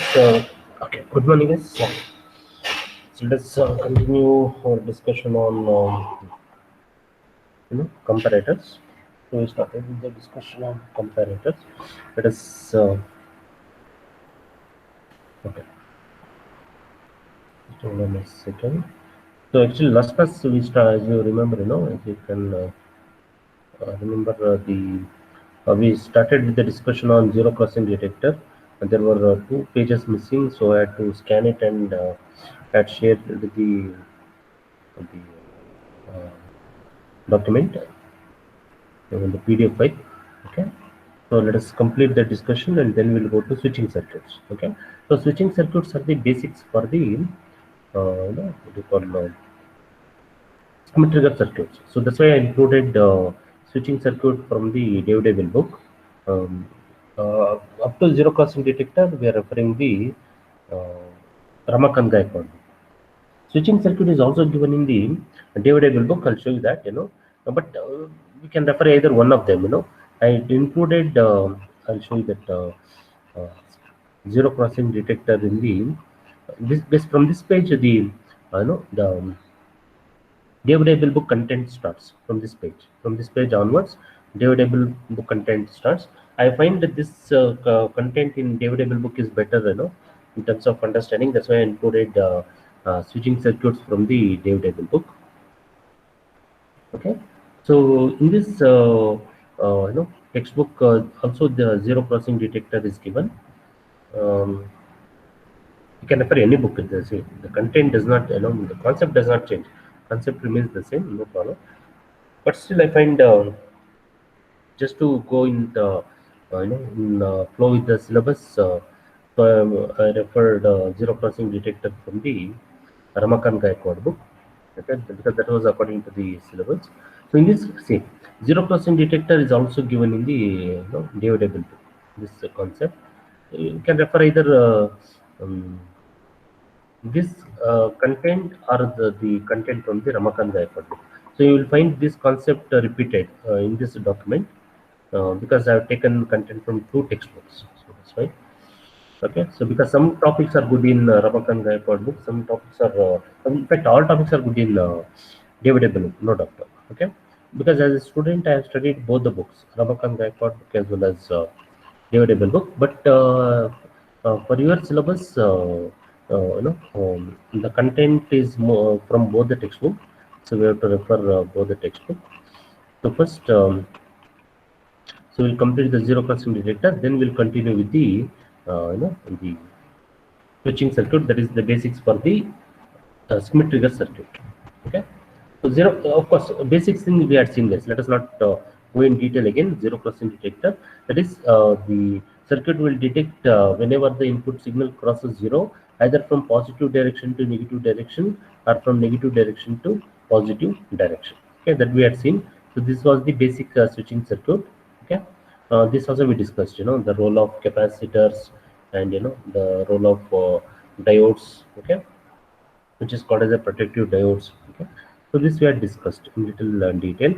Let's okay. Good morning, guys. So let's continue our discussion on comparators. So we started with the discussion on comparators. Let us okay. Just hold on a second. So actually, last class we start, as you remember, as you can remember we started with the discussion on zero crossing detector, and there were two pages missing, so I had to scan it and had shared the document in the PDF file. Okay, so let us complete the discussion and then we'll go to switching circuits. Okay, so switching circuits are the basics for the what do you call schematic trigger circuits. So that's why I included switching circuit from the David Abel book. Um, Up to zero crossing detector, we are referring the Ramakant Gaikwad. Switching circuit is also given in the David Abel book. I'll show you that, but we can refer either one of them. I included. I'll show you that uh, zero crossing detector in this from this page. The David Abel book content starts from this page. From this page onwards, David Abel book content starts. I find that this content in David Abel book is better, in terms of understanding. That's why I included switching circuits from the David Abel book. Okay, so in this textbook, also the zero crossing detector is given. Um, you can refer any book. The content does not, the concept does not change. Concept remains the same, no problem. But still, I find just to go in the flow with the syllabus. So I referred zero crossing detector from the Ramakant Gaikwad book, okay, because that was according to the syllabus. So in this, see, zero crossing detector is also given in the David Abel book. This concept you can refer either this content or the content from the Ramakant Gaikwad book. So you will find this concept repeated in this document because I have taken content from two textbooks. So that's why. Okay, so because some topics are good in Ramakant Gaikwad book, some topics are, in fact, all topics are good in David Abel, no doctor. Okay, because as a student, I have studied both the books, Ramakant Gaikwad book as well as David Abel book. But for your syllabus, the content is more from both the textbook, so we have to refer both the textbook. So first. So we'll complete the zero crossing detector. Then we'll continue with the switching circuit. That is the basics for the schematic trigger circuit. Okay. So zero, of course, basics thing we had seen this. Let us not go in detail again. Zero crossing detector. That is the circuit will detect whenever the input signal crosses zero, either from positive direction to negative direction or from negative direction to positive direction. Okay, that we had seen. So this was the basic switching circuit. Okay, this also we discussed. The role of capacitors and the role of diodes. Okay, which is called as a protective diodes. Okay, so this we had discussed in little detail,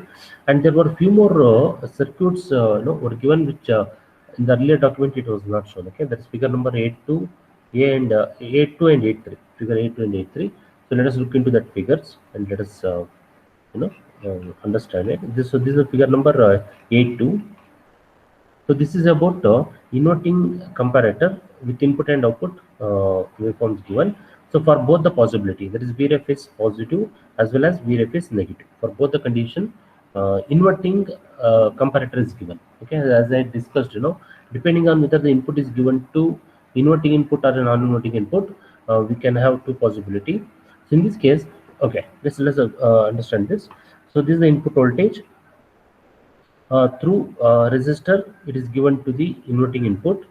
and there were a few more circuits were given which in the earlier document it was not shown. Okay, that is figure number 82 a and 82 and 83, figure 82 and 83. So let us look into that figures and let us you know understand it. This is figure number 82. So this is about inverting comparator with input and output waveforms given. So for both the possibility, that is Vref is positive as well as Vref is negative. For both the condition, inverting comparator is given. Okay, as I discussed, depending on whether the input is given to inverting input or a non-inverting input, we can have two possibility. So in this case, okay, let's understand this. So this is the input voltage through resistor. It is given to the inverting input,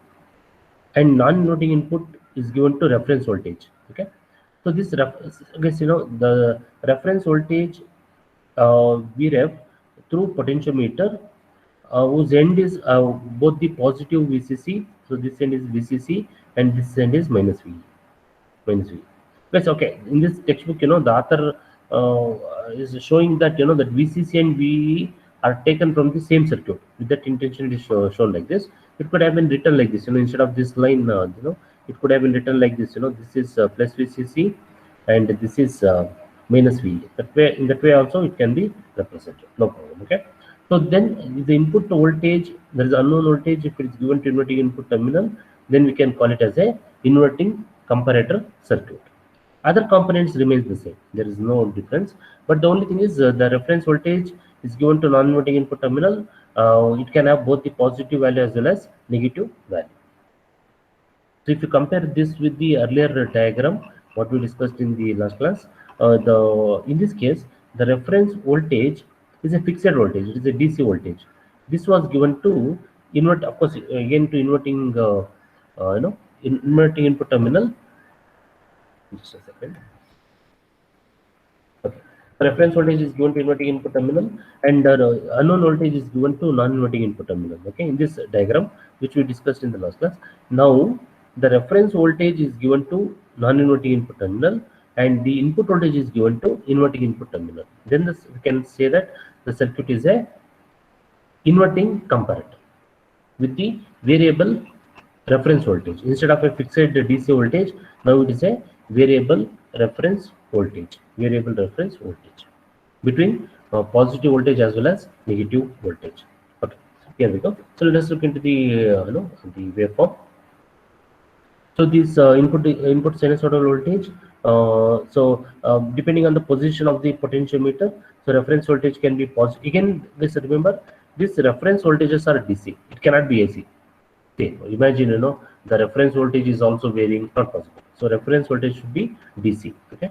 and non-inverting input is given to reference voltage. Okay, so this I guess the reference voltage Vref through potentiometer whose end is both the positive VCC. So this end is VCC and this end is minus V. Yes, okay. In this textbook, the author is showing that that VCC and VE are taken from the same circuit. With that intention, it is shown like this. It could have been written like this. Instead of this line, it could have been written like this, this is plus VCC and this is minus VE. That way, in that way also it can be represented, no problem. Okay. So then the input voltage, there is unknown voltage. If it is given to inverting input terminal, then we can call it as a inverting comparator circuit. Other components remains the same. There is no difference. But the only thing is the reference voltage is given to non-inverting input terminal. It can have both the positive value as well as negative value. So if you compare this with the earlier diagram, what we discussed in the last class, in this case, the reference voltage is a fixed voltage. It is a DC voltage. This was given to invert, of course, again to inverting, inverting input terminal. Just a second. Okay. The reference voltage is given to inverting input terminal, and unknown voltage is given to non-inverting input terminal. Okay, in this diagram, which we discussed in the last class. Now, the reference voltage is given to non-inverting input terminal, and the input voltage is given to inverting input terminal. Then we can say that the circuit is a inverting comparator with the variable reference voltage. Instead of a fixed DC voltage, now it is a variable reference voltage. Variable reference voltage between positive voltage as well as negative voltage. Okay, here we go. So let us look into the the waveform. So this input sinusoidal voltage. Depending on the position of the potentiometer, so reference voltage can be positive. Again, let's remember these reference voltages are DC. It cannot be AC. Okay, imagine the reference voltage is also varying, not possible. So reference voltage should be DC. Okay,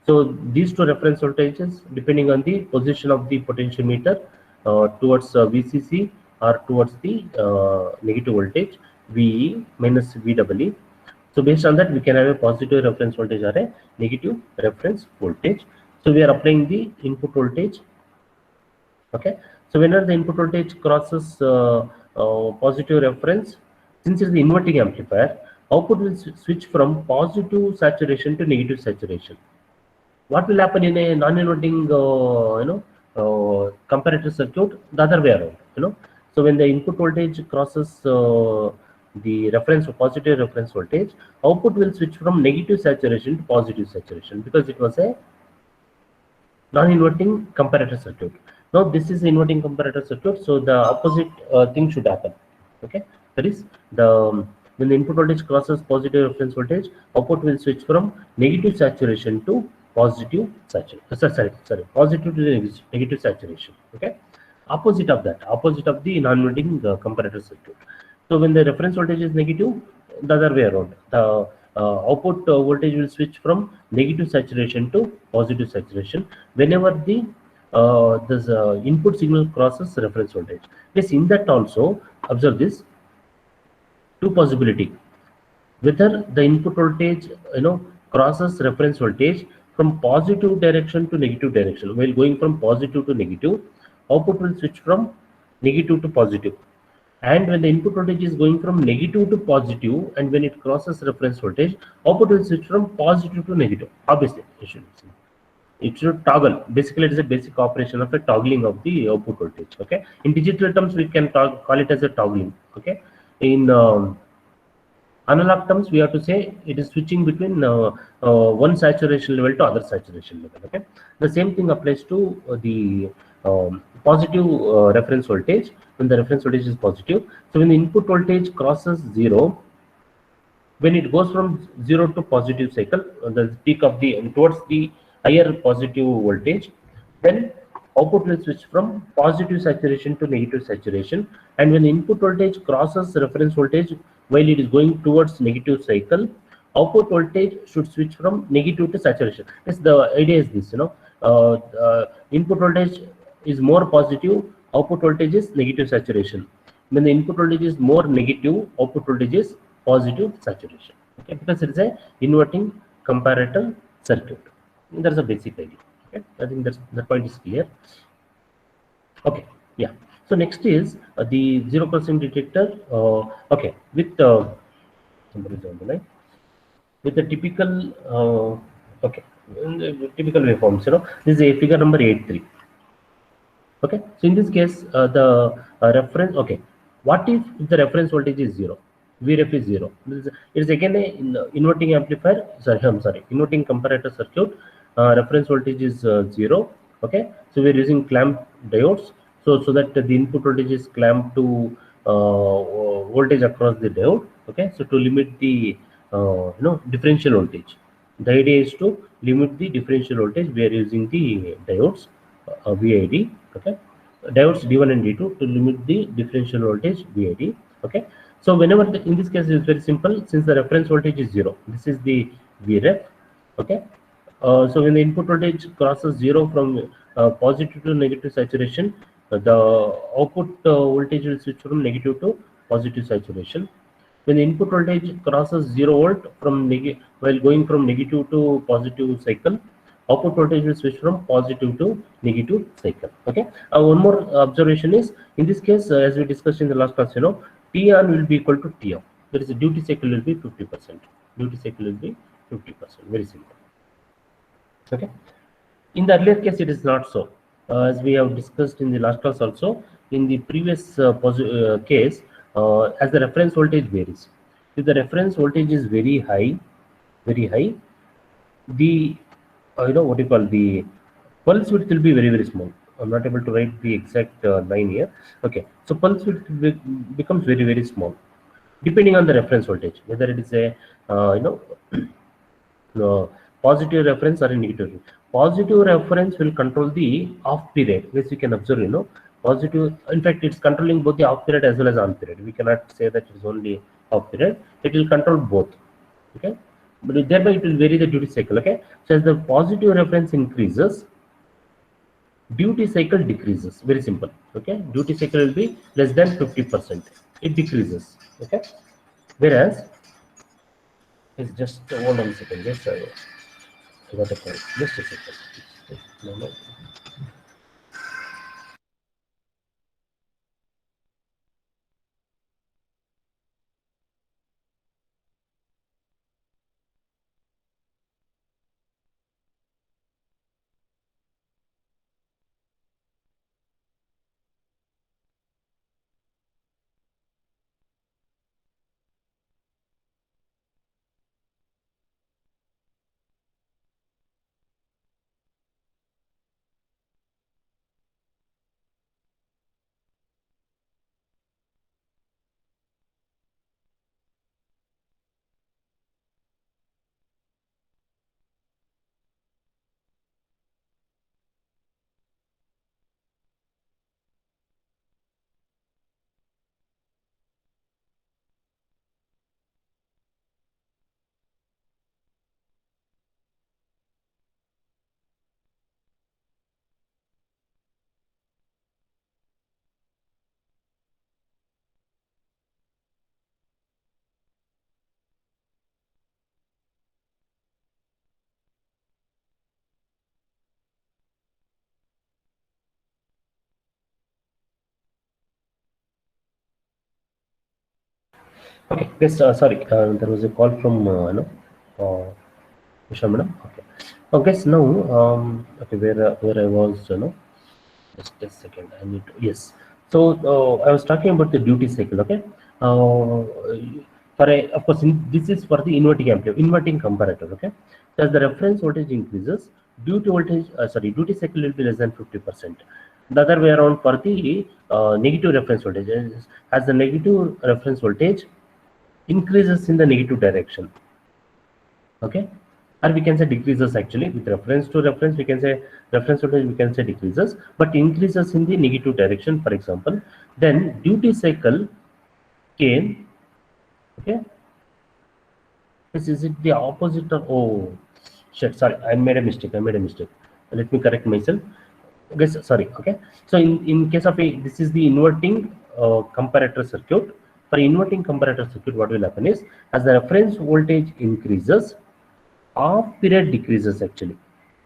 so these two reference voltages, depending on the position of the potentiometer towards VCC or towards the negative voltage VE minus VEE. So based on that, we can have a positive reference voltage or a negative reference voltage. So we are applying the input voltage. Okay, so whenever the input voltage crosses positive reference, since it is the inverting amplifier, output will switch from positive saturation to negative saturation. What will happen in a non-inverting comparator circuit? The other way around. So when the input voltage crosses the reference positive reference voltage, output will switch from negative saturation to positive saturation because it was a non-inverting comparator circuit. Now this is inverting comparator circuit, so the opposite thing should happen. Okay, that is when the input voltage crosses positive reference voltage, output will switch from negative saturation to positive saturation. Positive to negative saturation. Okay, opposite of that, opposite of the non-inverting comparator circuit. So when the reference voltage is negative, the other way around, the output voltage will switch from negative saturation to positive saturation whenever the this input signal crosses reference voltage. Yes, in that also observe this two possibility: whether the input voltage crosses reference voltage from positive direction to negative direction. While going from positive to negative, output will switch from negative to positive. And when the input voltage is going from negative to positive, and when it crosses reference voltage, output will switch from positive to negative. Obviously, it should toggle. Basically, it is a basic operation of a toggling of the output voltage. Okay. In digital terms, we can call it as a toggling. Okay. In analog terms, we have to say it is switching between one saturation level to other saturation level. Okay. The same thing applies to the positive reference voltage. When the reference voltage is positive, so when the input voltage crosses 0, when it goes from 0 to positive cycle, the peak of the towards the higher positive voltage, then output will switch from positive saturation to negative saturation. And when the input voltage crosses reference voltage while it is going towards negative cycle, output voltage should switch from negative to saturation. Yes, the idea is this, input voltage is more positive, output voltage is negative saturation. When the input voltage is more negative, output voltage is positive saturation. Okay, because it is a inverting comparator circuit. That's a basic idea. Okay, I think that point is clear. Okay, yeah. So next is the zero crossing detector. Okay, with somebody is on the line. With the typical typical waveforms, this is a figure number 8.3. Okay, so in this case, the reference. Okay, what if the reference voltage is 0? Vref is 0. It is again a inverting amplifier. Sorry, I'm sorry. Inverting comparator circuit. Reference voltage is 0. Okay. So we are using clamp diodes. So that the input voltage is clamped to voltage across the diode. Okay. So to limit the differential voltage. The idea is to limit the differential voltage. We are using the diodes, VID. Okay. Diodes D1 and D2 to limit the differential voltage VID. Okay. So whenever in this case is very simple, since the reference voltage is 0, this is the Vref. Okay. So when the input voltage crosses 0 from positive to negative saturation, the output voltage will switch from negative to positive saturation. When the input voltage crosses 0 volt from while going from negative to positive cycle, output voltage will switch from positive to negative cycle. Okay. One more observation is, in this case, as we discussed in the last class, T on will be equal to T off. There is a duty cycle will be 50%. Duty cycle will be 50%. Very simple. Okay. In the earlier case, it is not so. As we have discussed in the last class also, in the previous case, as the reference voltage varies. If the reference voltage is very high, the what you call the pulse width will be very small. I'm not able to write the exact line here. Okay, so pulse width becomes very small, depending on the reference voltage, whether it is a positive reference or a negative reference. Positive reference will control the off period, which you can observe. Positive. In fact, it's controlling both the off period as well as on period. We cannot say that it's only off period. It will control both. Okay, but thereby it will vary the duty cycle. Okay, so as the positive reference increases, duty cycle decreases. Very simple. Okay, duty cycle will be less than 50%. It decreases. Okay, whereas it's just hold on a second. Yes, I got a call. Just a second. No, no. Okay, yes, sorry, there was a call from Usha madam. Okay, okay, so now, okay, where I was, just a second, I need to, yes. So I was talking about the duty cycle. Okay, for a, of course, this is for the inverting amplifier, inverting comparator. Okay, so as the reference voltage increases, duty cycle will be less than 50%. The other way around for the negative reference voltage, as the negative reference voltage increases in the negative direction. Okay, or we can say decreases. Actually, with reference to reference, we can say reference voltage, we can say decreases, but increases in the negative direction, for example, then duty cycle can, okay, is it the opposite of, oh shit, sorry, I made a mistake, let me correct myself. Okay, sorry. Okay, so in case of a, this is the inverting comparator circuit. For inverting comparator circuit, what will happen is, as the reference voltage increases, off period decreases. Actually,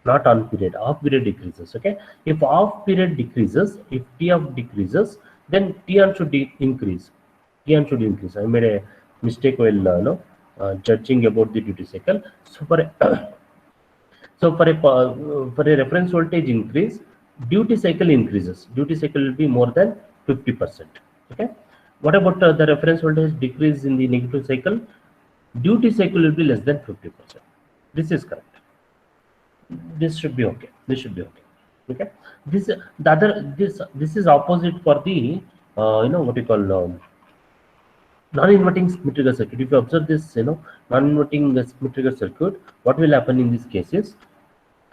not on period, off period decreases. Okay, if off period decreases, if T off decreases, then T on should increase. T on should increase. I made a mistake while judging about the duty cycle. So for a so for a reference voltage increase, duty cycle increases. Duty cycle will be more than 50%. Okay. What about the reference voltage decrease in the negative cycle? Duty cycle will be less than 50%. This is correct. This should be okay. This should be okay. Okay. This the other this is opposite for the what you call non-inverting split trigger circuit. If you observe this, non-inverting split trigger circuit, what will happen in this case is,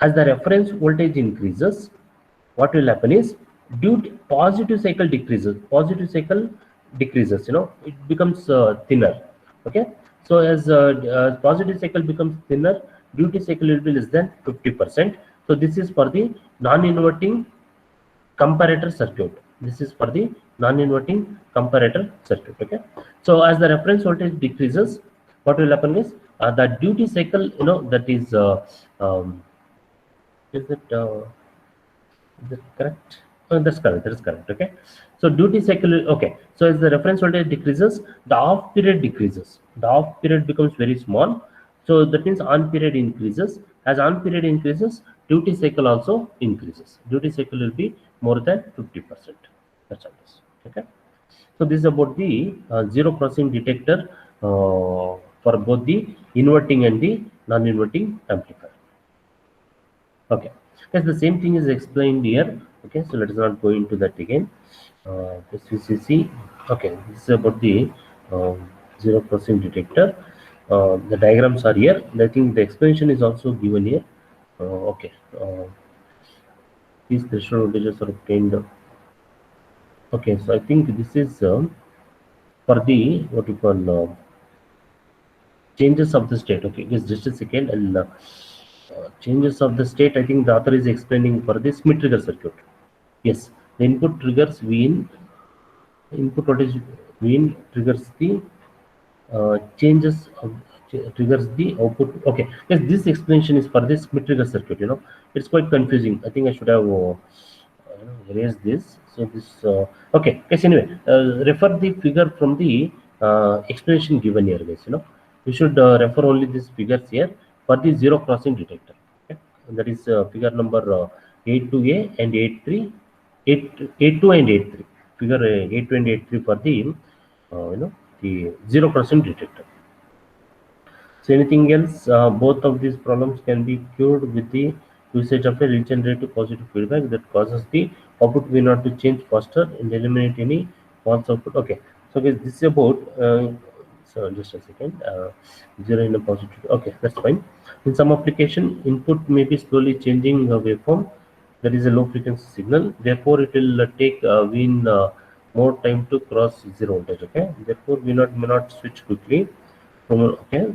as the reference voltage increases, what will happen is, due to positive cycle decreases, it becomes thinner. Okay, so as positive cycle becomes thinner, duty cycle will be less than 50%. So this is for the non-inverting comparator circuit. This is for the non-inverting comparator circuit. Okay, so as the reference voltage decreases, what will happen is, the duty cycle, that is is it is it correct? That's correct. That is correct. Okay. So duty cycle. Okay. So as the reference voltage decreases, the off period decreases. The off period becomes very small. So that means on period increases. As on period increases, duty cycle also increases. Duty cycle will be more than 50%. That's all this. Okay. So this is about the zero crossing detector for both the inverting and the non-inverting amplifier. Okay, yes, the same thing is explained here. Okay, so let us not go into that again. This VCC. Okay, this is about the zero crossing detector. The diagrams are here. I think the explanation is also given here. Okay, these threshold voltages are obtained. Okay, so I think this is for the what you call changes of the state. Okay, just a second. I'll changes of the state. I think the author is explaining for the Smith trigger circuit. Yes, the input triggers Vin, input voltage Vin triggers the changes of triggers the output. Okay, yes, this explanation is for this Smith trigger circuit. It's quite confusing. I think I should have erased this. So this okay. Yes, anyway, refer the figure from the explanation given here, guys. We should refer only these figures here for the zero crossing detector. Okay? That is figure number 82A and 83, 82 and 83. Figure 82 and 83 for the the zero crossing detector. So anything else? Both of these problems can be cured with the usage of a regenerative positive feedback that causes the output V naught to change faster and eliminate any false output. Okay, so guys, this is about. So just a second. Zero in a positive. Okay, that's fine. In some application, input may be slowly changing a waveform. That is a low frequency signal. Therefore, it will take V in more time to cross zero voltage. Okay. Therefore, V naught may not switch quickly. Okay.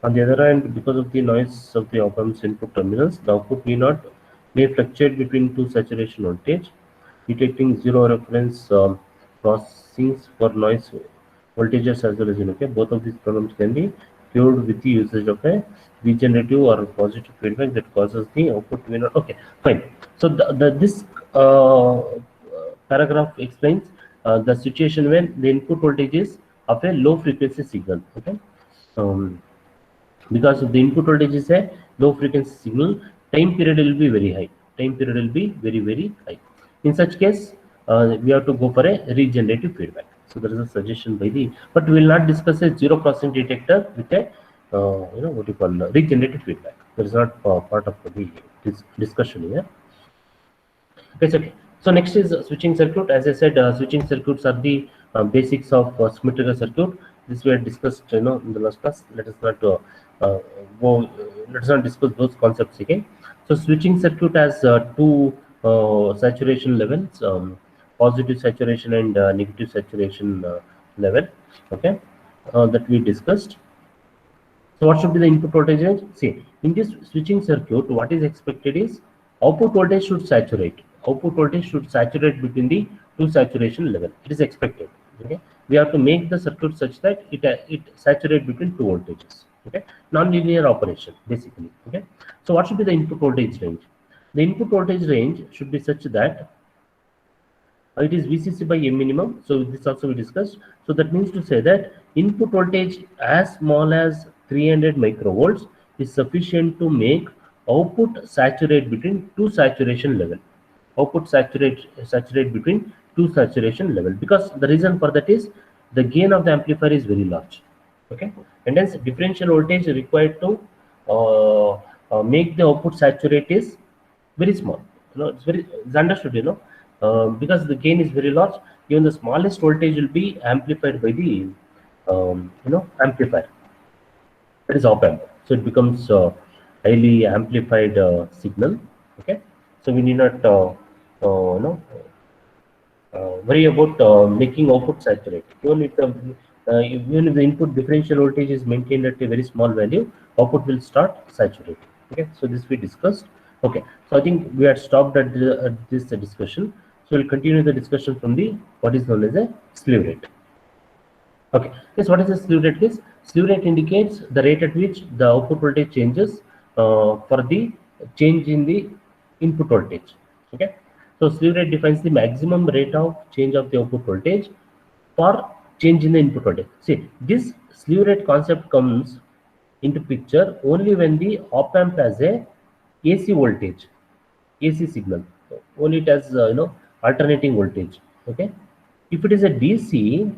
On the other hand, because of the noise of the op-amp's input terminals, the output V naught may fluctuate between two saturation voltage. Detecting zero reference crossings for noise voltages as well as okay. Both of these problems can be cured with the usage of a regenerative or positive feedback that causes the output V naught. Okay, fine. So this paragraph explains the situation when the input voltage is of a low frequency signal. Okay. Because the input voltage is a low frequency signal, time period will be very high. Time period will be very high. In such case, we have to go for a regenerative feedback. So there is a suggestion by the, but we will not discuss a zero crossing detector with a what you call regenerative feedback. That is not part of the discussion here. Okay. So next is switching circuit. As I said, switching circuits are the basics of Smith trigger circuit. This we had discussed, in the last class. Let us not discuss those concepts again. So switching circuit has two saturation levels, positive saturation and negative saturation level. Okay, that we discussed. So what should be the input voltage range? See, in this switching circuit, what is expected is output voltage should saturate. Output voltage should saturate between the two saturation level. It is expected. Okay, we have to make the circuit such that it saturate between two voltages. Okay, non-linear operation basically. Okay, so what should be the input voltage range? The input voltage range should be such that it is VCC by M minimum. So this also we discussed. So that means to say that input voltage as small as 300 microvolts is sufficient to make output saturate between two saturation level. Output saturate between two saturation level, because the reason for that is the gain of the amplifier is very large. Okay, and hence differential voltage required to make the output saturate is very small. It's understood, because the gain is very large. Even the smallest voltage will be amplified by the amplifier, that is op amp. So it becomes highly amplified signal. Okay, so we need not worry about making output saturate. Even if the input differential voltage is maintained at a very small value, output will start saturating. Okay, so this we discussed. Okay, so I think we had stopped at this discussion. So we'll continue the discussion from the what is known as a slew rate. Okay, yes, what is the slew rate? This slew rate indicates the rate at which the output voltage changes for the change in the input voltage. Okay, so slew rate defines the maximum rate of change of the output voltage for change in the input voltage. See, this slew rate concept comes into picture only when the op amp has a AC voltage, AC signal. Only it has alternating voltage. Okay, if it is a DC,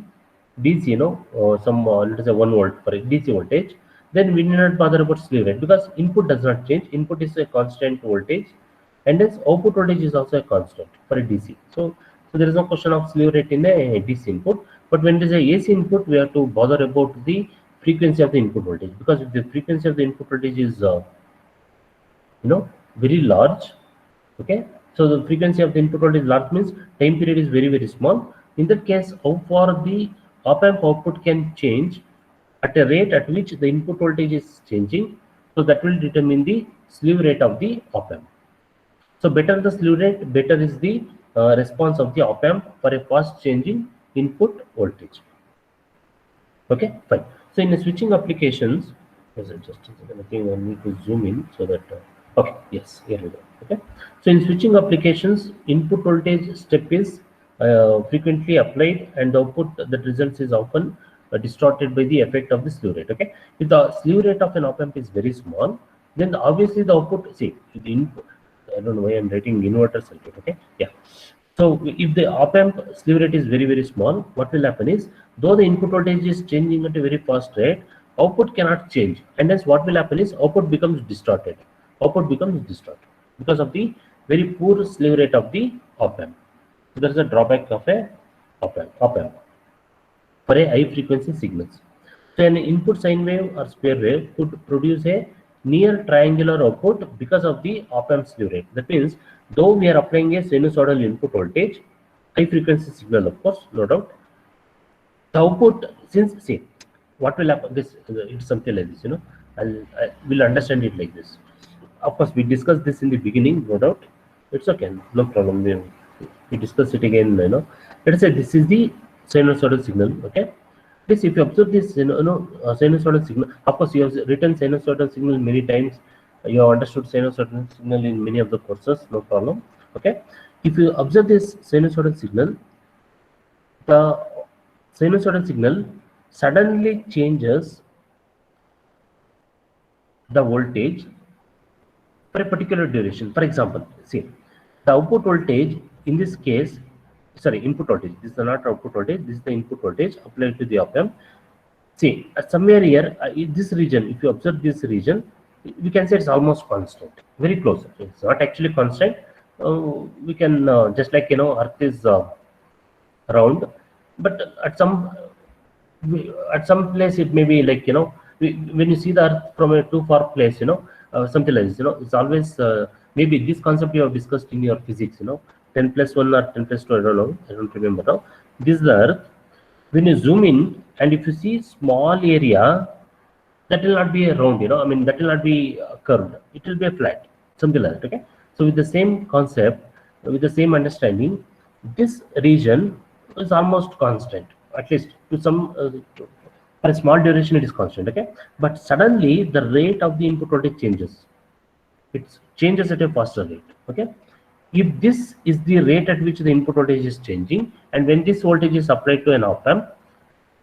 some let us say 1 volt for a DC voltage, then we need not bother about slew rate because input does not change. Input is a constant voltage, and its output voltage is also a constant for a DC. So there is no question of slew rate in a DC input. But when it is a AC input, we have to bother about the frequency of the input voltage, because if the frequency of the input voltage is very large. Okay, so the frequency of the input voltage large means time period is very, very small. In that case, how far the op amp output can change at a rate at which the input voltage is changing, so that will determine the slew rate of the op amp. So better the slew rate, better is the response of the op amp for a fast changing input voltage. Okay, fine. So in the switching applications, is it just a second? I think I need to zoom in so that okay, yes, here we go. Okay, so in switching applications, input voltage step is frequently applied, and the output that results is often distorted by the effect of the slew rate. Okay, if the slew rate of an op amp is very small, then obviously the output, see the input, I don't know why I'm writing inverter circuit. Okay, yeah. So if the op amp slew rate is very, very small, what will happen is, though the input voltage is changing at a very fast rate, output cannot change, and hence what will happen is output becomes distorted. Output becomes distorted because of the very poor slew rate of the op amp. So there is a drawback of a op amp for a high frequency signals. So an input sine wave or square wave could produce a near triangular output because of the op amp slew rate. That means, though we are applying a sinusoidal input voltage, high frequency signal, of course, no doubt, the output, since see what will happen, this it's something like this, I will understand it like this. Of course, we discussed this in the beginning, no doubt. It's okay, no problem. We discuss it again. Let us say this is the sinusoidal signal. Okay, this, if you observe this, sinusoidal signal. Of course, you have written sinusoidal signal many times. You have understood sinusoidal signal in many of the courses. No problem. Okay, if you observe this sinusoidal signal, the sinusoidal signal suddenly changes the voltage for a particular duration. For example, see the output voltage in this case, sorry, input voltage. This is not output voltage. This is the input voltage applied to the op amp. See, somewhere here, in this region, if you observe this region, we can say it's almost constant, very close. It's not actually constant. We can just like Earth is round, but at some place it may be like when you see the Earth from a too far place, something like this. It's always maybe this concept you have discussed in your physics. 10 plus 1 or 10 plus 2. I don't know. I don't remember now. This is the Earth. When you zoom in and if you see small area, that will not be a round. I mean, that will not be curved. It will be a flat, something like that. Okay. So with the same concept, with the same understanding, this region is almost constant, at least to some for a small duration it is constant. Okay, but suddenly the rate of the input voltage changes. It changes at a faster rate. Okay, if this is the rate at which the input voltage is changing, and when this voltage is applied to an op amp,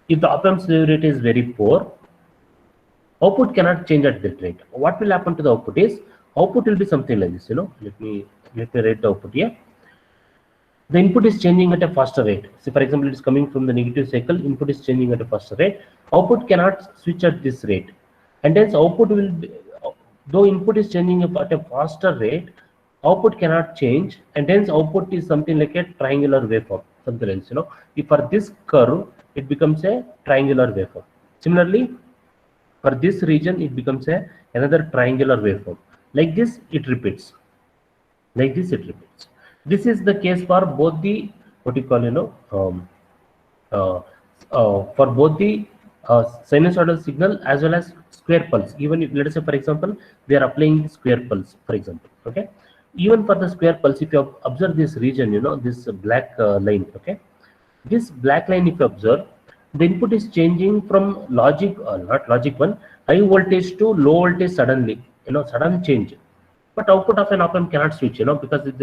if the op amp slew rate is very poor, output cannot change at that rate. What will happen to the output is, output will be something like this. Let me write the output here. the input is changing at a faster rate. So for example, it is coming from the negative cycle, input is changing at a faster rate. Output cannot switch at this rate. And hence output will be, though input is changing at a faster rate, output cannot change, and hence output is something like a triangular waveform, something else, If for this curve, it becomes a triangular waveform. Similarly, for this region, it becomes another triangular waveform. Like this, it repeats. Like this, it repeats. This is the case for both the, what you call, uh, for both the sinusoidal signal as well as square pulse. Even if, let us say, for example, we are applying the square pulse, for example, okay. Even for the square pulse, if you observe this region, this black line, okay. This black line, if you observe, the input is changing from logic, not logic one, high voltage to low voltage suddenly, sudden change. But output of an op-amp cannot switch, because if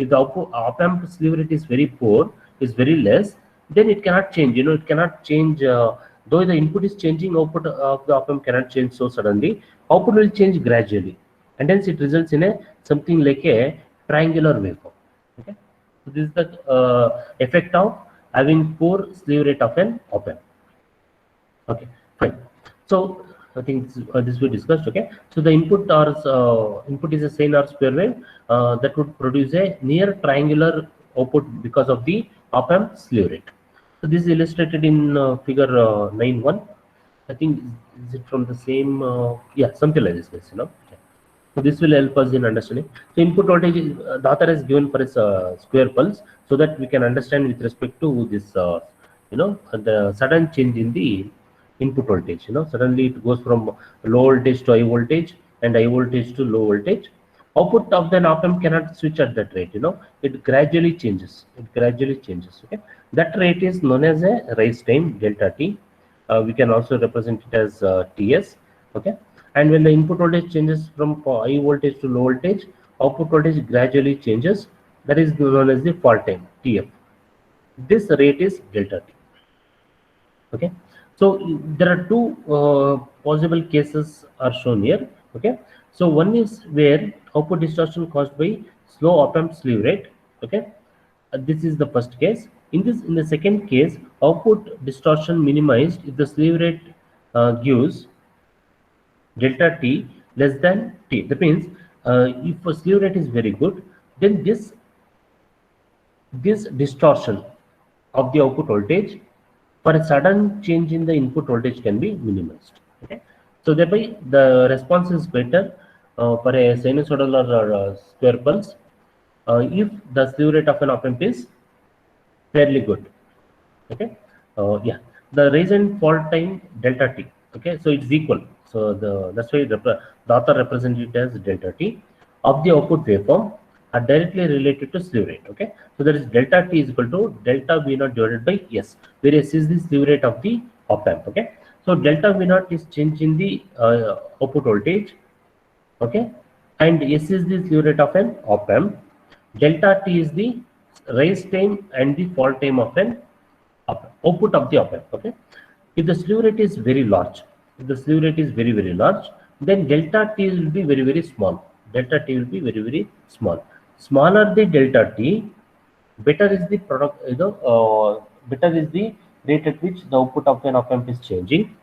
the output op-amp slew rate is very poor, is very less, then it cannot change, it cannot change, though the input is changing, output of the op-amp cannot change so suddenly, output will change gradually. And hence it results in something like a triangular waveform, okay. So this is the effect of having poor slew rate of an op-amp. Okay, fine. So I think this we discussed. Okay, so the input is a sine or square wave that would produce a near triangular output because of the op-amp slew rate. So this is illustrated in figure 9.1. I think is it from the same? Yeah, something like this. Okay. So this will help us in understanding. So input voltage is, the author has given for its square pulse, so that we can understand with respect to this, the sudden change in the input voltage. Suddenly it goes from low voltage to high voltage and high voltage to low voltage. Output of the op-amp cannot switch at that rate. It gradually changes. It gradually changes. Okay, that rate is known as a rise time, delta t. We can also represent it as Ts. Okay, and when the input voltage changes from high voltage to low voltage, output voltage gradually changes. That is known as the fall time, Tf. This rate is delta t. Okay, so there are two possible cases are shown here. Okay, so one is where output distortion caused by slow op-amp slew rate. Okay, this is the first case. In the second case, output distortion minimized if the slew rate gives delta t less than t. That means if a slew rate is very good, then this distortion of the output voltage for a sudden change in the input voltage can be minimized. Okay, so thereby the response is better for a sinusoidal or square pulse if the slew rate of an op-amp is fairly good. Okay, yeah, the rise and fall time delta t. Okay, so it's equal. So that's why the author represented it as delta t of the output waveform are directly related to slew rate. Okay, so there is delta t is equal to delta v naught divided by s, where s is the slew rate of the op-amp. Okay, so delta v naught is change in the output voltage. Okay, and s is the slew rate of an op-amp. Delta t is the rise time and the fall time of an output of the op-amp. Okay, if the slew rate is very large, if the slew rate is very large, then delta t will be very small. Delta t will be very small. Smaller the delta t, better is the product. Better is the rate at which the output of an op-amp is changing.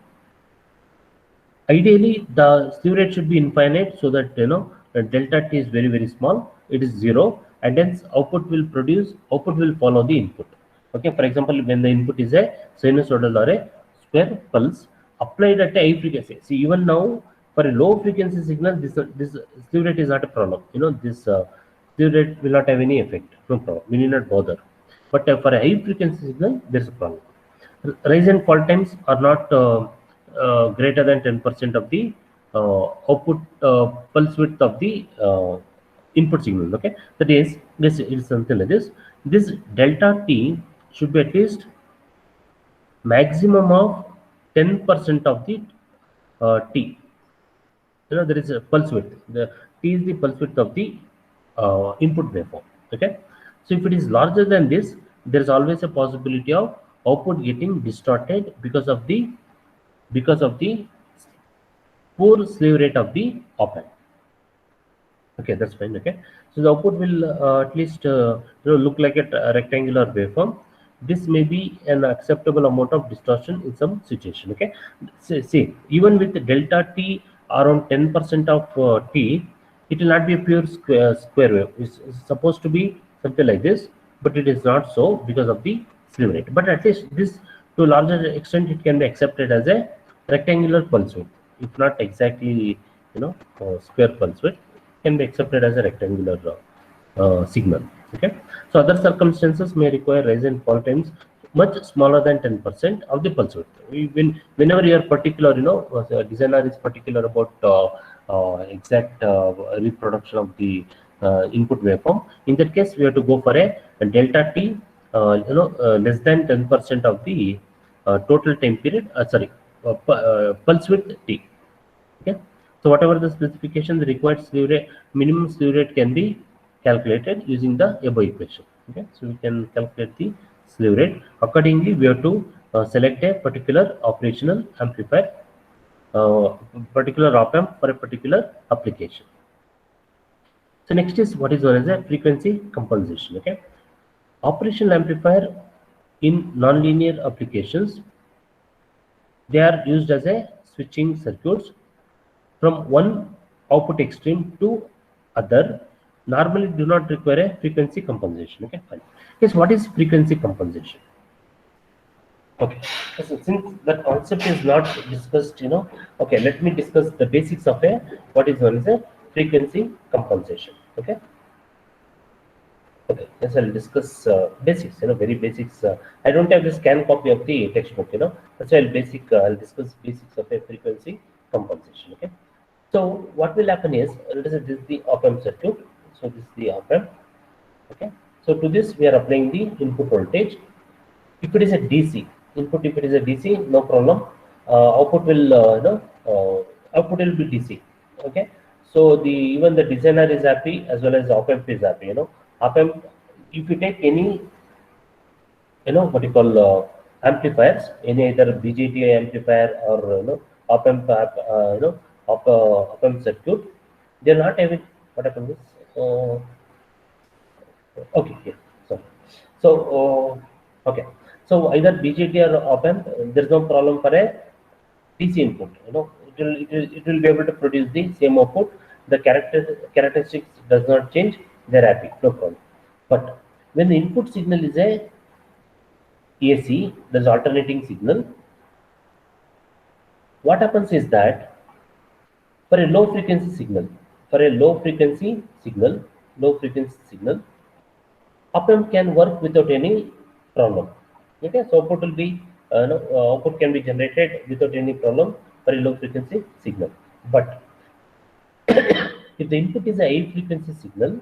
Ideally, the slew rate should be infinite, so that delta t is very small. It is 0, and hence output will follow the input. Okay, for example, when the input is a sinusoidal or a square pulse applied at a high frequency. See, even now for a low frequency signal, this slew rate is not a problem. This slew rate will not have any effect. No problem. We need not bother. But for a high frequency signal, there is a problem. Rise and fall times are not greater than 10% of the output pulse width of the input signal. Okay, that is, this is something like this. This delta t should be at least maximum of 10% of the t. There is a pulse width. The t is the pulse width of the input waveform. Okay, so if it is larger than this, there is always a possibility of output getting distorted because of the poor slew rate of the op-amp. Okay, that's fine. Okay, so the output will at least look like a rectangular waveform. This may be an acceptable amount of distortion in some situation. Okay, see, even with delta t around 10% of t, it will not be a pure square wave. It's supposed to be something like this, but it is not so because of the slew rate. But at least this, to a larger extent, it can be accepted as a rectangular pulse width, if not exactly, square pulse width, can be accepted as a rectangular signal. Okay, so other circumstances may require rise and fall times much smaller than 10% of the pulse width. Whenever you are particular, the designer is particular about exact reproduction of the input waveform. In that case, we have to go for a delta t, less than 10% of the total time period. Pulse width t. Okay, so whatever the specification, the required slew rate, minimum slew rate can be calculated using the above equation. Okay, so we can calculate the slew rate. Accordingly, we have to select a particular operational amplifier, particular op amp for a particular application. So next is what is known as a frequency compensation. Okay, operational amplifier in nonlinear applications, they are used as a switching circuits from one output extreme to other, normally do not require a frequency compensation. Okay, fine. Yes, what is frequency compensation? Okay, so since the concept is not discussed, okay, let me discuss the basics of a what is known as a frequency compensation. Okay. Okay, yes, I'll discuss basics, very basics. I don't have the scan copy of the textbook, that's why I'll discuss basics of a frequency compensation. Okay, so what will happen is, let us say this is the op amp circuit. So this is the op amp. Okay, so to this we are applying the input voltage. If it is a DC input, if it is a DC, no problem. Output will, output will be DC. Okay, so even the designer is happy as well as op amp is happy. Op amp, if you take any, what you call amplifiers, any either BJT amplifier or op amp, op amp circuit, they are not having what happens is, okay, yeah, okay, so either BJT or op amp, there is no problem for a DC input. It will be able to produce the same output. The characteristics does not change. They're happy, no problem. But when the input signal is a AC, there's alternating signal. What happens is that for a low frequency signal, low frequency signal, op amp can work without any problem. Okay, so output will be, output can be generated without any problem for a low frequency signal. But if the input is a high frequency signal,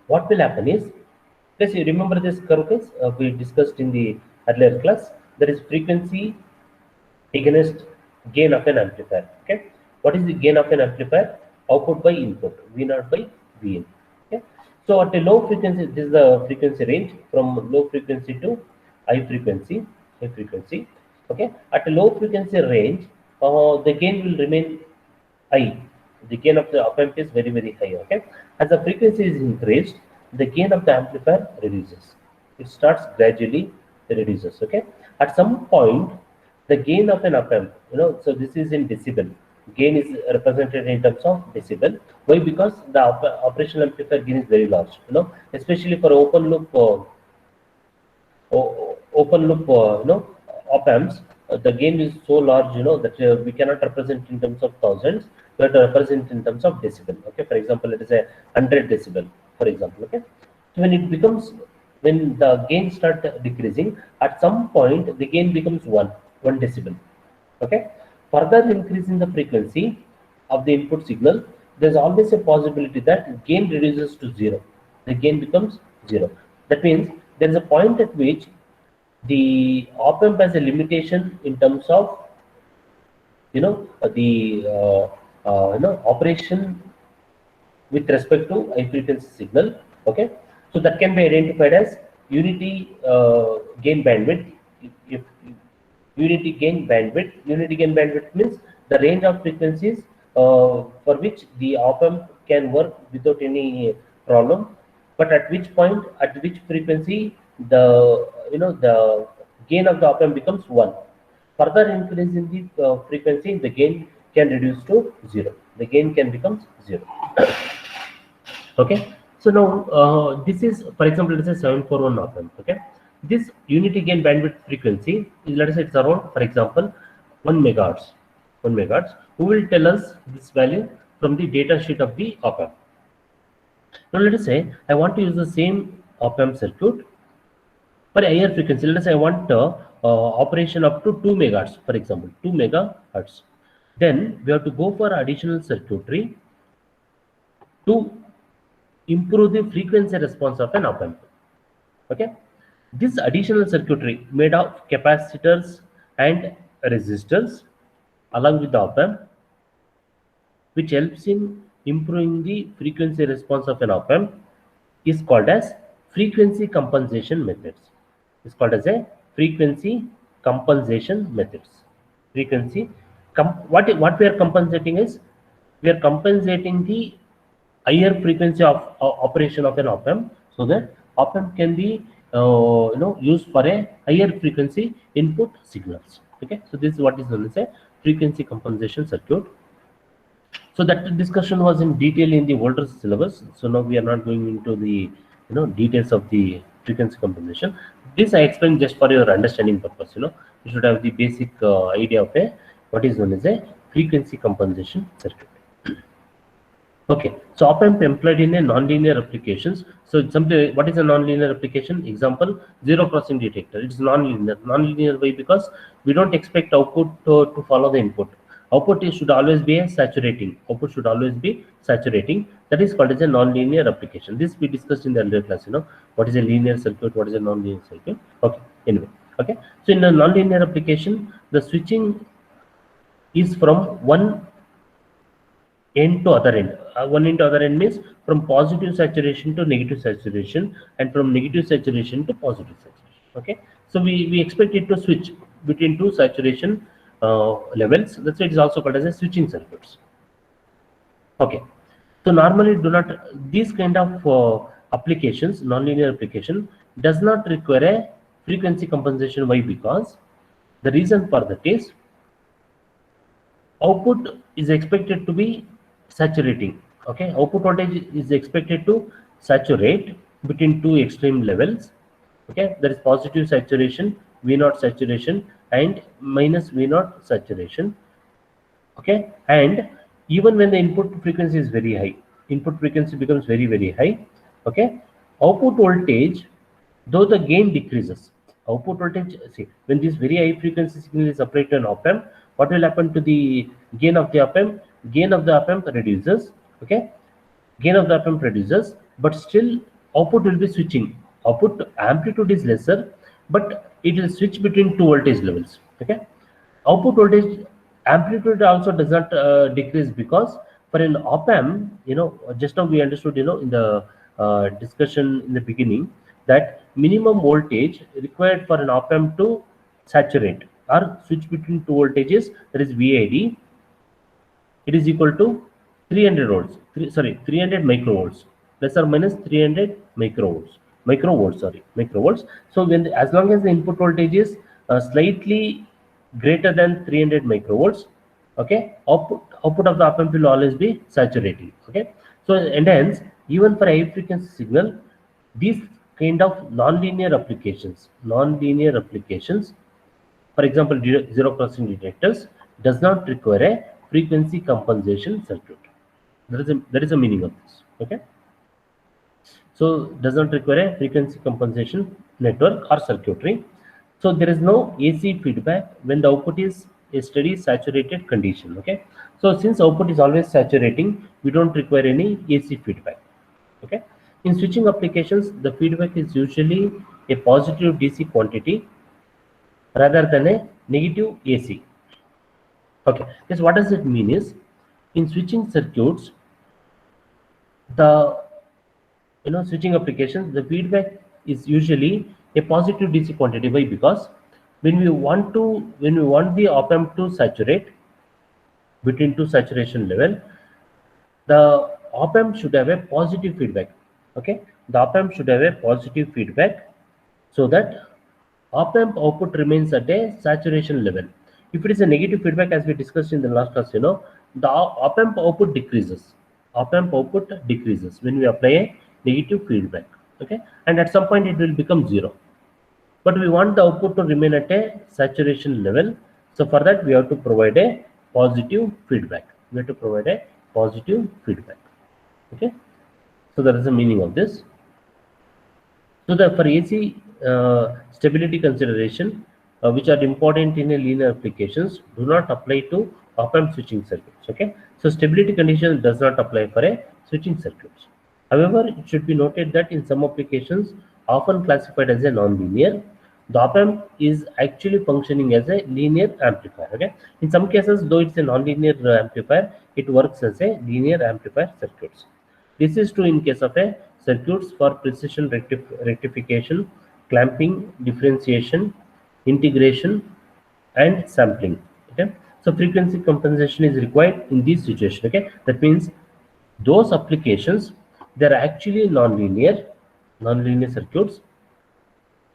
what will happen is, let's you remember this curve case we discussed in the earlier class. There is frequency against gain of an amplifier. Okay, what is the gain of an amplifier? Output by input, V naught by Vin. Okay, so at a low frequency, this is the frequency range from low frequency to high frequency. Okay, at a low frequency range, the gain will remain high. The gain of the op amp is very, very high. Okay, as the frequency is increased, the gain of the amplifier reduces. It starts gradually reduces. Okay, at some point, the gain of an op amp, so this is in decibel. Gain is represented in terms of decibel. Why? Because the operational amplifier gain is very large. Especially for open loop. Op amps, the gain is so large, that we cannot represent in terms of thousands. We have to represent in terms of decibel. Okay, for example, it is a 100 decibel, for example. Okay, so when the gain start decreasing, at some point the gain becomes 1 decibel. Okay, further increase in the frequency of the input signal, there's always a possibility that gain reduces to 0. The gain becomes 0. That means there is a point at which the op amp has a limitation in terms of, the operation with respect to high frequency signal. Okay, so that can be identified as unity gain bandwidth. If unity gain bandwidth means the range of frequencies for which the op-amp can work without any problem, but at which point, at which frequency, the the gain of the op-amp becomes 1. Further increase in the frequency, the gain can reduce to 0. The gain can become 0. Okay, so now this is, for example, it is a 741 op-amp. Okay, this unity gain bandwidth frequency is, let us say, it's around, for example, 1 megahertz. 1 megahertz. Who will tell us this value from the data sheet of the op-amp? Now let us say I want to use the same op-amp circuit for a higher frequency. Let us say I want operation up to 2 megahertz, for example, 2 megahertz. Then we have to go for additional circuitry to improve the frequency response of an op-amp. Okay, this additional circuitry made of capacitors and resistors along with the op-amp, which helps in improving the frequency response of an op-amp, is called as frequency compensation methods. It's called as a frequency compensation methods. What we are compensating is, we are compensating the higher frequency of operation of an op-amp, so that op-amp can be used for a higher frequency input signals. Okay, so this is what is known as a frequency compensation circuit. So that discussion was in detail in the older syllabus. So now we are not going into the details of the frequency compensation. This I explained just for your understanding purpose. You should have the basic idea of what is known as a frequency compensation circuit. Okay, so op-amp employed in a nonlinear applications. So something, what is a nonlinear application? Example, zero crossing detector. It's nonlinear. Nonlinear way because we don't expect output to follow the input. Output should always be a saturating. Output should always be saturating. That is called as a nonlinear application. This we discussed in the earlier class. What is a linear circuit? What is a nonlinear circuit? Okay. Anyway. Okay. So in a nonlinear application, the switching is from one end to other end. One end to other end means from positive saturation to negative saturation, and from negative saturation to positive saturation. Okay, so we expect it to switch between two saturation levels. That's why it is also called as a switching circuits. Okay, so normally these kind of applications, nonlinear application, does not require a frequency compensation. Why? Because the reason for that is output is expected to be saturating. Okay, output voltage is expected to saturate between two extreme levels. Okay, there is positive saturation, V0 saturation, and minus V0 saturation. Okay, and even when the input frequency is very high, input frequency becomes very high. Okay, output voltage, though the gain decreases, output voltage, see, when this very high frequency signal is applied to an op-amp, what will happen to the gain of the op-amp? Gain of the op-amp reduces. Okay, gain of the op-amp reduces, but still output will be switching. Output amplitude is lesser, but it will switch between two voltage levels. Okay, output voltage amplitude also does not decrease, because for an op-amp, just now we understood, in the discussion in the beginning, that minimum voltage required for an op-amp to saturate or switch between two voltages, that is VID, it is equal to 300 volts. 300 microvolts, plus or minus 300 microvolts. So when as long as the input voltage is slightly greater than 300 microvolts, okay, output of the op-amp will always be saturating. Okay, so and hence even for high frequency signal, these kind of nonlinear applications, for example, zero crossing detectors, does not require a frequency compensation circuit. That is the meaning of this. Okay, so does not require a frequency compensation network or circuitry. So there is no AC feedback when the output is a steady saturated condition. Okay, so since output is always saturating, we don't require any AC feedback. Okay, in switching applications, the feedback is usually a positive DC quantity rather than a negative AC. Okay, yes, what does it mean is, in switching circuits, the switching applications, the feedback is usually a positive DC quantity. Why? Because when we want the op-amp to saturate, between two saturation level, the op amp should have a positive feedback. Okay, the op amp should have a positive feedback so that op amp output remains at a saturation level. If it is a negative feedback, as we discussed in the last class, the op amp output decreases. Op amp output decreases when we apply a negative feedback. Okay, and at some point it will become zero. But we want the output to remain at a saturation level. So for that, we have to provide a positive feedback. We have to provide a positive feedback. Okay, so that is the meaning of this. So the for AC stability consideration, which are important in a linear applications, do not apply to op-amp switching circuits. Okay, so stability condition does not apply for a switching circuits. However, it should be noted that in some applications, often classified as a non-linear, the op-amp is actually functioning as a linear amplifier. Okay, in some cases, though it's a non-linear amplifier, it works as a linear amplifier circuits. This is true in case of a circuits for precision rectification, clamping, differentiation, integration, and sampling. Okay, so frequency compensation is required in this situation. Okay, that means those applications, they are actually non-linear circuits,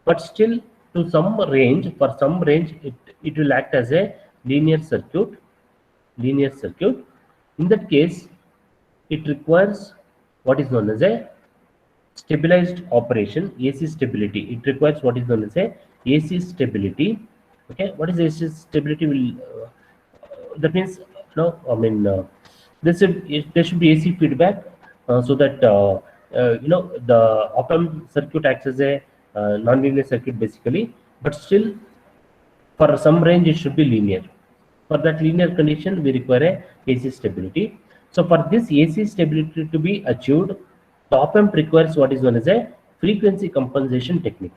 but still to some range, for some range, it will act as a linear circuit. In that case, it requires what is known as a stabilized operation, AC stability. It requires what is known as a AC stability. Okay, what is AC stability? Will that means no? I mean, there should be AC feedback so that the op-amp circuit acts as a non-linear circuit basically, but still for some range it should be linear. For that linear condition, we require a AC stability. So for this AC stability to be achieved, the op-amp requires what is known as a frequency compensation technique.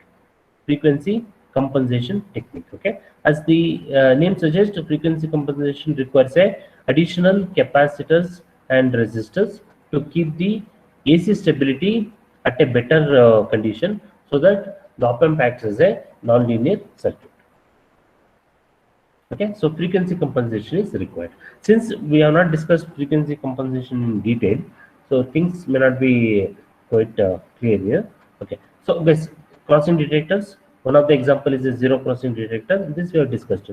Frequency compensation technique. Okay, as the name suggests, frequency compensation requires a additional capacitors and resistors to keep the AC stability at a better condition, so that the op-amp acts as a non-linear circuit. Okay, so frequency compensation is required. Since we have not discussed frequency compensation in detail, so things may not be quite clear here. Okay, so guys, crossing detectors, one of the example is a zero crossing detector. This we have discussed.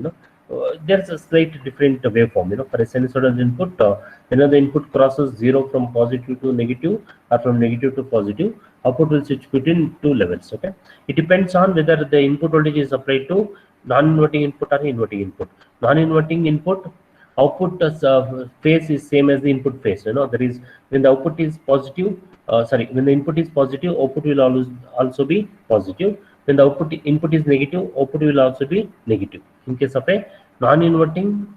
There's a slight different waveform. For a sinusoidal input, the input crosses zero from positive to negative or from negative to positive, output will switch between two levels. Okay, it depends on whether the input voltage is applied to non-inverting input or inverting input. Non-inverting input output phase is same as the input phase. There is, when the output is positive, when the input is positive, output will always also be positive. When the input is negative, output will also be negative. In case of a non-inverting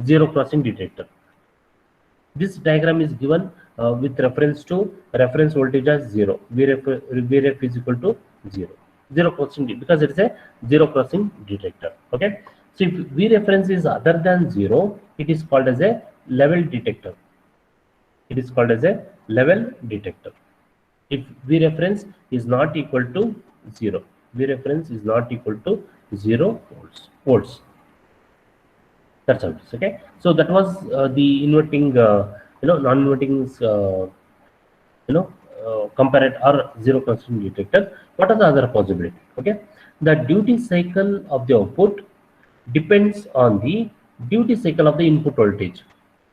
zero crossing detector, this diagram is given with reference to reference voltage as 0. Vref is equal to 0. Zero crossing, because it is a zero crossing detector. Okay, so if V reference is other than 0, it is called as a level detector. It is called as a level detector. If V reference is not equal to 0, V reference is not equal to 0 volts. That's how it is. Okay, so that was the inverting, non-inverting, comparator or zero crossing detector. What are the other possibilities? Okay, the duty cycle of the output depends on the duty cycle of the input voltage.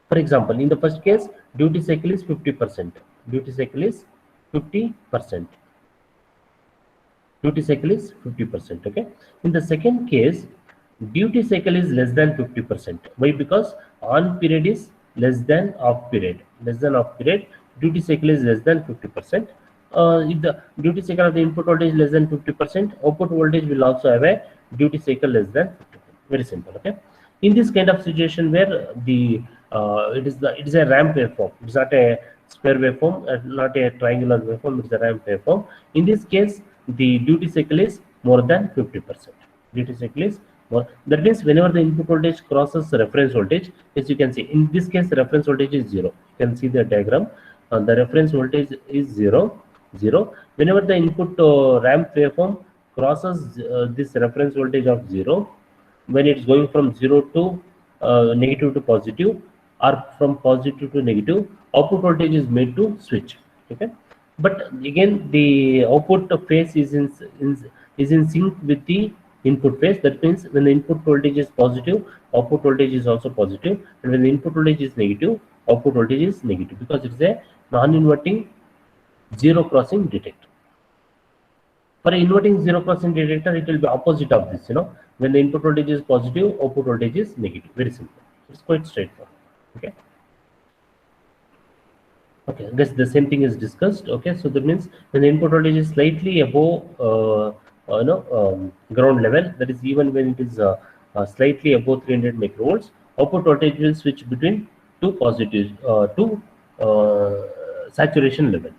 For example, in the first case, duty cycle is 50%. Duty cycle is 50%. Duty cycle is 50%. Okay, in the second case, duty cycle is less than 50%. Why? Because on period is less than off period. Less than off period, duty cycle is less than 50%. If the duty cycle of the input voltage is less than 50%, output voltage will also have a duty cycle less than 50%. Very simple. Okay, in this kind of situation where the it is a ramp waveform, it is not a square waveform, not a triangular waveform, it is a ramp waveform. In this case, the duty cycle is more than 50%. Duty cycle is more. That means whenever the input voltage crosses reference voltage, as you can see, in this case, the reference voltage is 0. You can see the diagram. The reference voltage is 0. Whenever the input ramp waveform crosses this reference voltage of 0, when it's going from 0 to negative to positive, or from positive to negative, output voltage is made to switch. Okay, but again the output phase is in sync with the input phase. That means when the input voltage is positive, output voltage is also positive, and when the input voltage is negative, output voltage is negative, because it is a non-inverting zero crossing detector. For an inverting zero crossing detector, it will be opposite of this. When the input voltage is positive, output voltage is negative. Very simple. It's quite straightforward. Okay. Okay, I guess the same thing is discussed. Okay, so that means when the input voltage is slightly above, ground level, that is even when it is slightly above 300 microvolts, output voltage will switch between two saturation levels.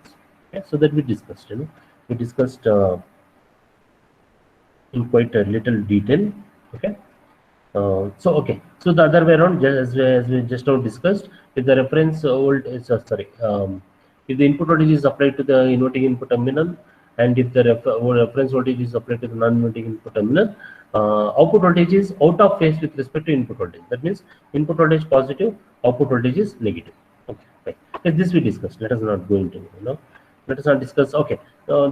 Okay, so that we discussed. We discussed in quite a little detail. Okay. So the other way around, as we just now discussed, if the reference voltage, if the input voltage is applied to the inverting input terminal, and if the reference voltage is applied to the non-inverting input terminal, output voltage is out of phase with respect to input voltage. That means input voltage positive, output voltage is negative. Okay, fine. Yes, this we discussed. Let us not go into let us not discuss. Okay,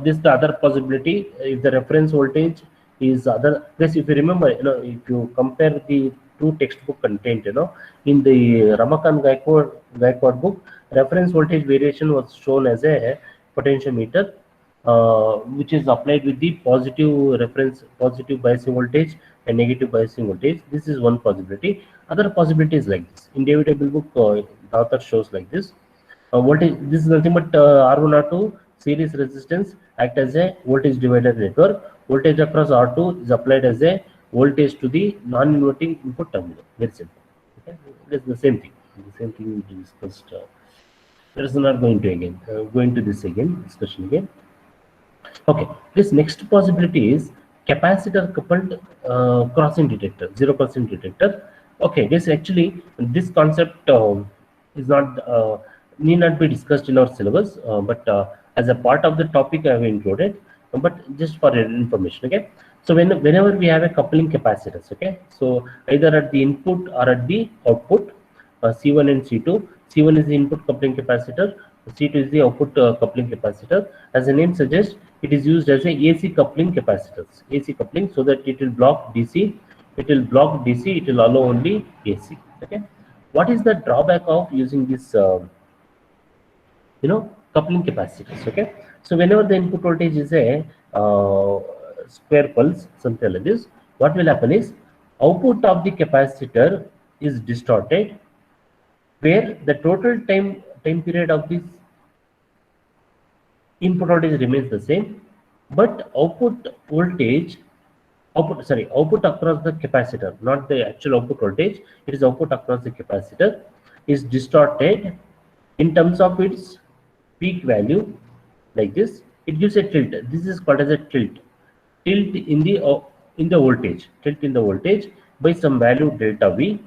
this the other possibility. If the reference voltage is other, yes, if you remember, if you compare the two textbook content, in the Ramakant Gaikwad book, reference voltage variation was shown as a potentiometer, which is applied with the positive biasing voltage and negative biasing voltage. This is one possibility. Other possibility is like this. In David Abel book, the author shows like this. Voltage, this is nothing but R1 R2 series resistance act as a voltage divider network. Voltage across R2 is applied as a voltage to the non-inverting input terminal. Very simple. Okay, that's the same thing. The same thing we discussed. Let us not going to again go into this again discussion again. Okay, this next possibility is capacitor coupled crossing detector, zero crossing detector. Okay, this actually this concept is not need not be discussed in our syllabus, but as a part of the topic I have included, but just for your information. Okay, so whenever we have a coupling capacitors, okay, so either at the input or at the output, C1 and C2. C1 is the input coupling capacitor, C2 is the output coupling capacitor. As the name suggests, it is used as a AC coupling capacitors. AC coupling, so that it will block DC. It will block DC. It will allow only AC. Okay. What is the drawback of using this? Coupling capacitors. Okay, so whenever the input voltage is a square pulse, something like this, what will happen is output of the capacitor is distorted, where the total time period of this input voltage remains the same, but output across the capacitor, not the actual output voltage, it is output across the capacitor, is distorted in terms of its peak value. Like this, it gives a tilt. This is called as a tilt in the voltage, tilt in the voltage by some value delta V.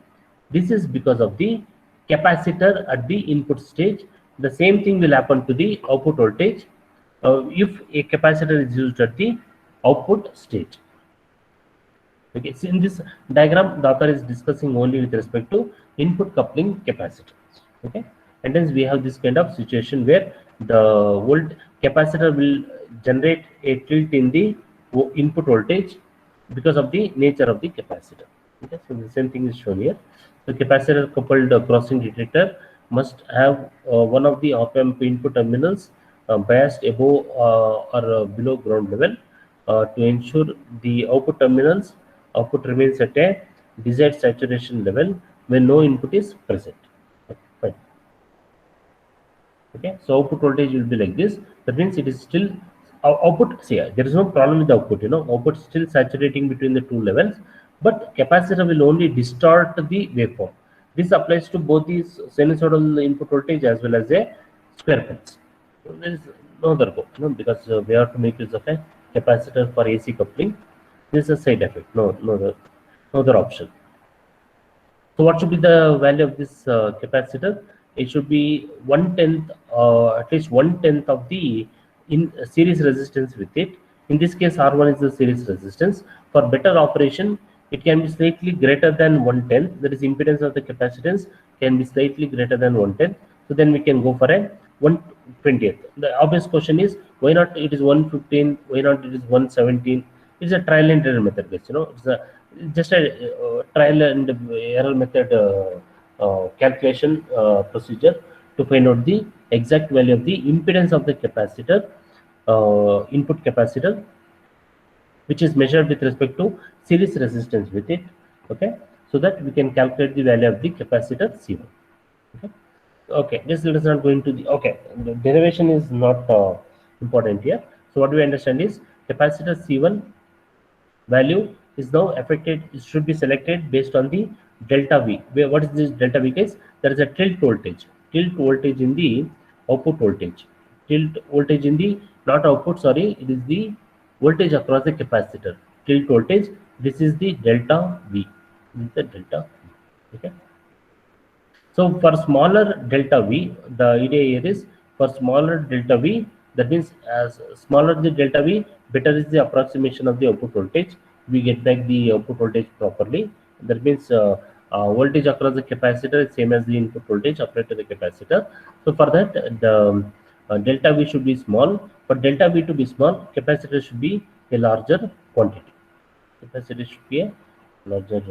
This is because of the capacitor at the input stage. The same thing will happen to the output voltage if a capacitor is used at the output stage. Okay, so in this diagram, the author is discussing only with respect to input coupling capacitors. Okay, and then we have this kind of situation where the capacitor will generate a tilt in the input voltage because of the nature of the capacitor. Okay, so the same thing is shown here. The capacitor coupled crossing detector must have one of the op-amp input terminals biased above or below ground level to ensure the output remains at a desired saturation level when no input is present. Okay, fine. Okay, so output voltage will be like this. That means it is still output. See, there is no problem with the output. Output still saturating between the two levels, but capacitor will only distort the waveform. This applies to both the sinusoidal input voltage as well as a square pulse. So there is no other go, because we have to make use of a capacitor for AC coupling. This is a side effect. No other option. So what should be the value of this capacitor? It should be 1/10, at least 1/10 of the in series resistance with it. In this case, R1 is the series resistance. For better operation, it can be slightly greater than 110, that is impedance of the capacitance can be slightly greater than 110, so then we can go for a 120th. The obvious question is, why not it is 115, why not it is 117? It's a trial and error method, guys. It's a just a trial and error method calculation procedure to find out the exact value of the impedance of the capacitor, input capacitor, which is measured with respect to series resistance with it. Okay, so that we can calculate the value of the capacitor C1. Okay, okay, this is not going to the, okay, the derivation is not important here. So what we understand is capacitor C1 value is now affected, it should be selected based on the delta V. Where, what is this delta V case? There is a tilt voltage in the output voltage, tilt voltage in the, not output, sorry, it is the voltage across the capacitor, tilt voltage. This is the delta V, this is the delta V. Okay, so for smaller delta V, the idea here is for smaller delta V, that means as smaller the delta V, better is the approximation of the output voltage. We get back the output voltage properly. That means voltage across the capacitor is same as the input voltage applied to the capacitor. So for that, the delta V should be small. For delta V to be small, capacitor should be a larger quantity. Capacitor should be a larger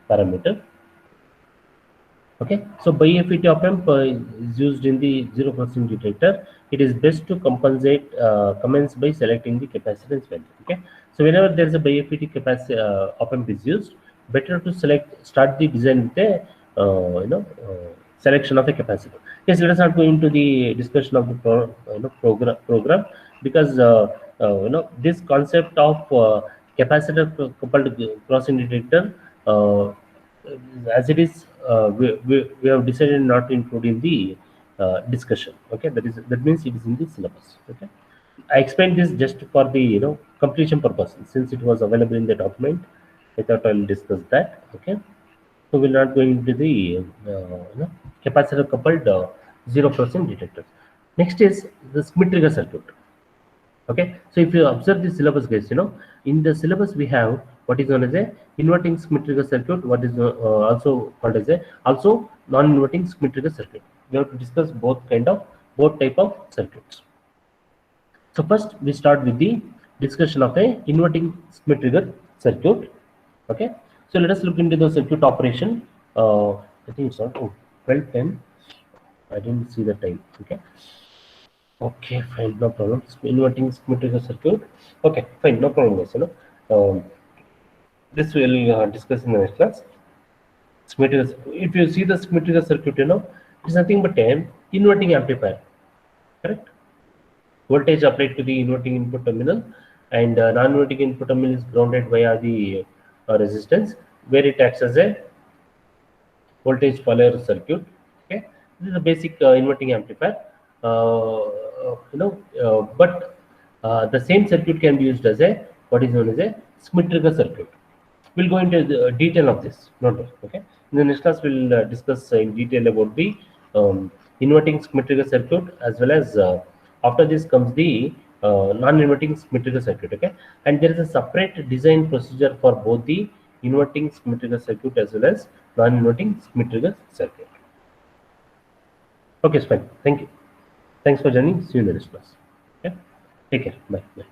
parameter. Okay, so BiFET op-amp is used in the zero crossing detector. It is best to compensate commence by selecting the capacitance value. Okay, so whenever there is a BiFET op-amp is used, better to start the design with a selection of a capacitor. Yes, let us not go into the discussion of the program, because this concept of capacitor coupled crossing detector, as it is, we have decided not to include in the discussion. Okay, that means it is in the syllabus. Okay, I explained this just for the completion purpose, since it was available in the document. I thought I'll discuss that. Okay, so we're not going into the capacitor coupled 0% detectors. Next is the Schmitt trigger circuit. Okay, so if you observe the syllabus, guys, in the syllabus we have what is known as a inverting Schmitt trigger circuit, what is also called as a also non-inverting Schmitt trigger circuit. We have to discuss both type of circuits. So first we start with the discussion of a inverting Schmitt trigger circuit. Okay, so let us look into the circuit operation. I think it's on 12:10. I didn't see the time. Okay. Okay, fine, no problem. Inverting Schmitt trigger circuit. Okay, fine, no problem, guys. This we'll discuss in the next class. Schmitt trigger. If you see the Schmitt trigger circuit, it's nothing but an inverting amplifier. Correct. Voltage applied to the inverting input terminal, and non-inverting input terminal is grounded via the resistance, where it acts as a voltage follower circuit. Okay, this is a basic inverting amplifier. But the same circuit can be used as a what is known as a Schmitt trigger circuit. We'll go into the detail of this. Not that, okay. In the next class, we'll discuss in detail about the inverting Schmitt trigger circuit, as well as after this comes the non-inverting Schmitt trigger circuit. Okay, and there is a separate design procedure for both the inverting Schmitt trigger circuit as well as non-inverting Schmitt trigger circuit. Okay, it's fine. Thank you. Thanks for joining. See you in the next class. Okay, take care. Bye. Bye.